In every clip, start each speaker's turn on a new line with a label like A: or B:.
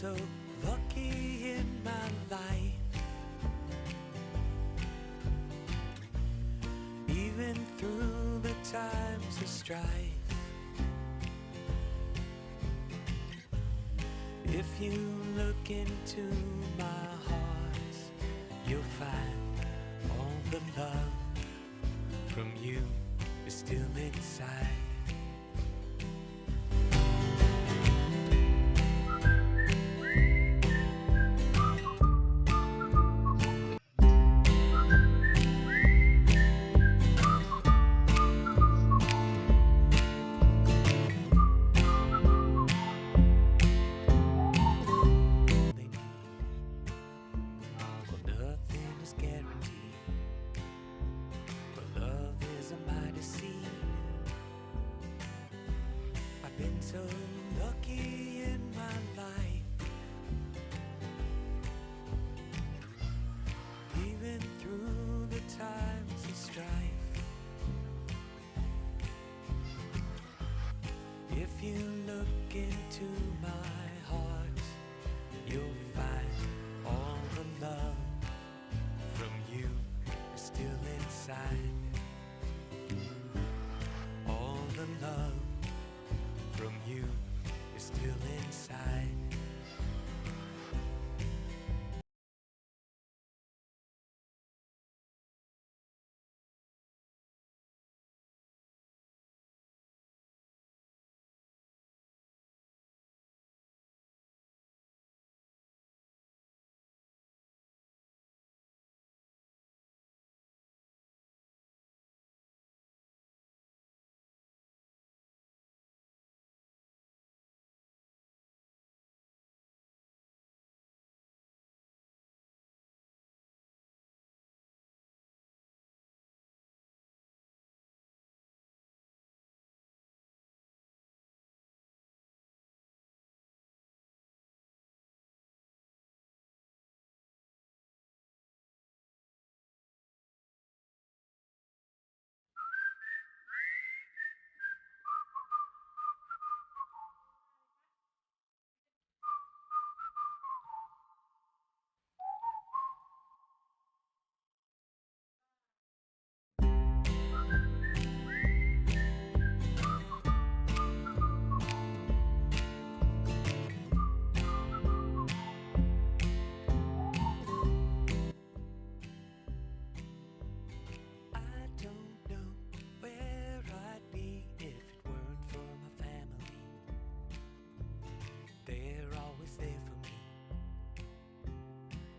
A: so lucky in my life, even through the times of strife. If you look into my heart, you'll find all the love from you is still inside. Been so lucky in my life, even through the times of strife. If you look into my heart, you'll find all the love from you is still inside. All the love from you is still inside.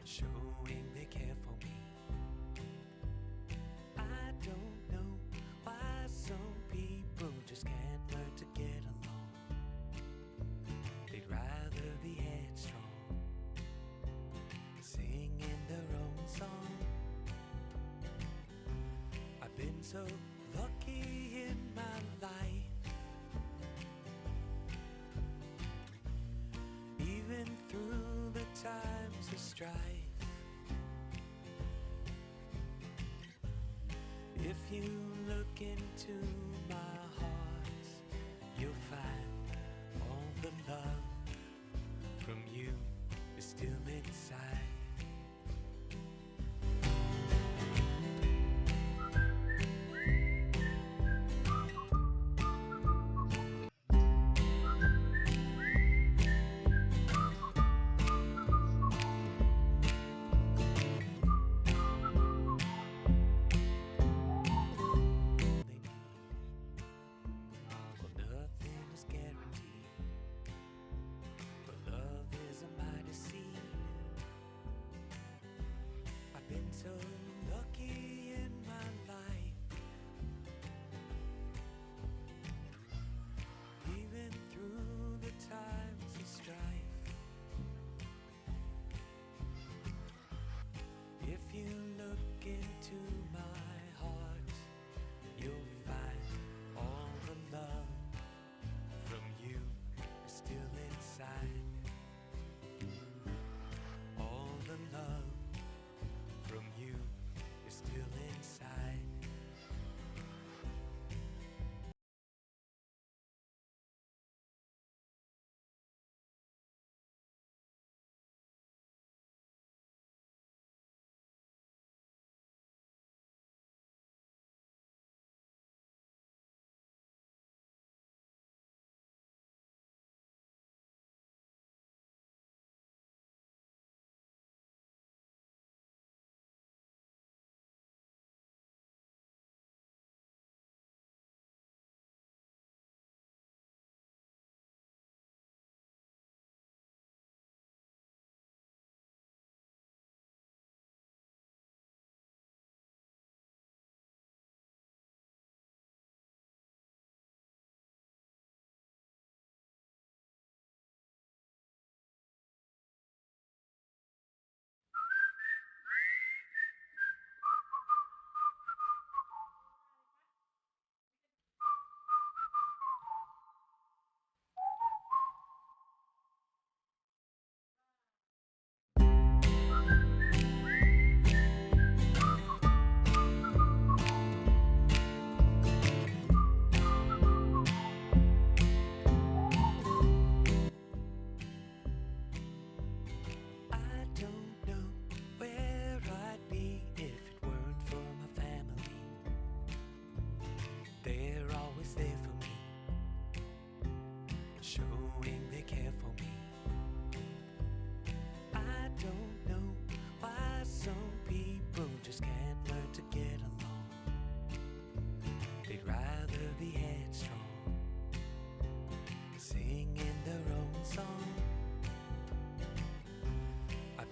A: Showing they care for me. I don't know why some people just can't learn to get along. They'd rather be headstrong, singing their own song. I've been so lucky in my life, even through the times of strife. If you look into my heart, you'll find all the love from you is still inside.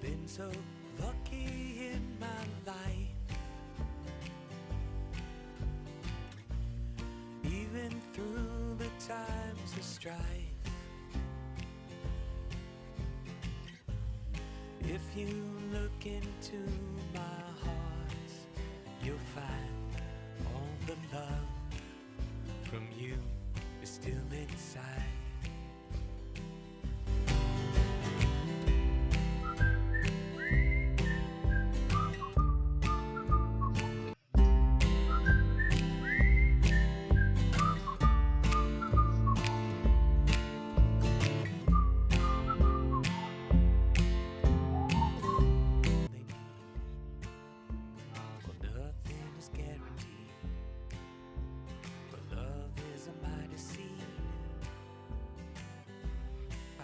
A: been so lucky in my life, even through the times of strife. If you look into my heart, you'll find all the love from you is still inside.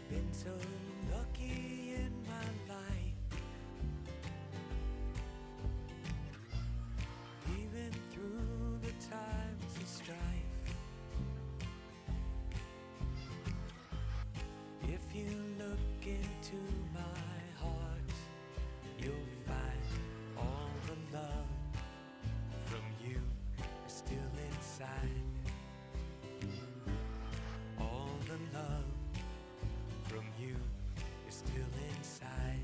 A: Been so lucky in my life, even through the times of strife. If you look into my heart, you'll find all the love from you is still inside. All the love from you is still inside.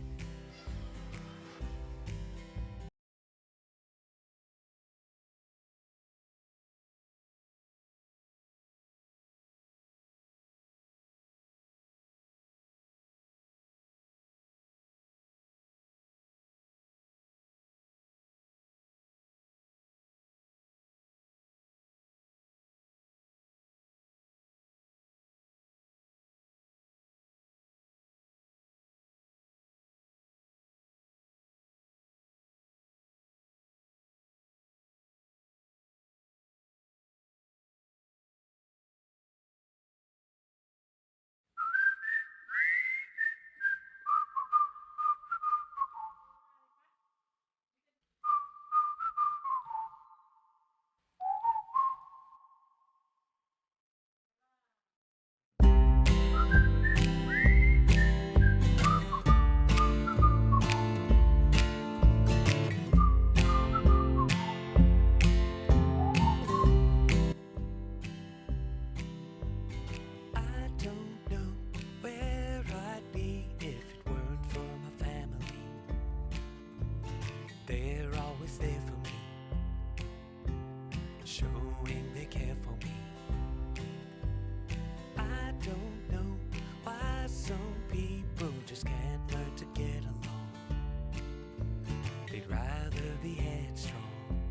A: I don't know where I'd be if it weren't for my family. They're always there for me, showing they care for me. I don't know why some people just can't learn to get along. They'd rather be headstrong,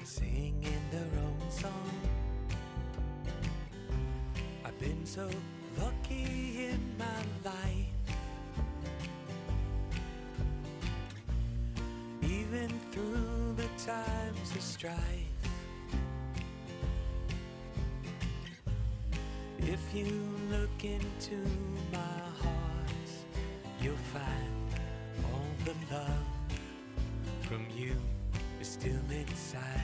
A: singing their own song. I've been so lucky in my life, even through the times of strife. If you look into my heart, you'll find all the love from you is still inside.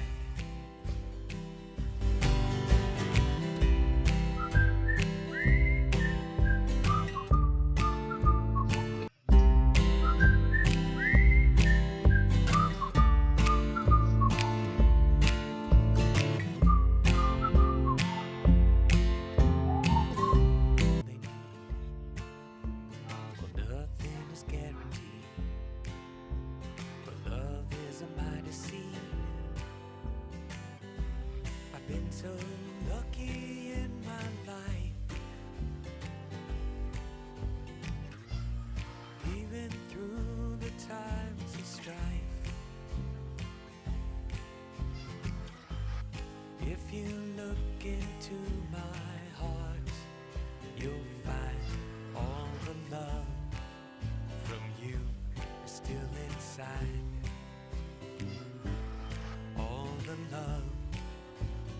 A: Been so lucky in my life, even through the times of strife. If you look into my heart, you'll find all the love from you is still inside. All the love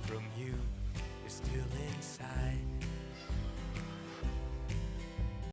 A: from you is still inside.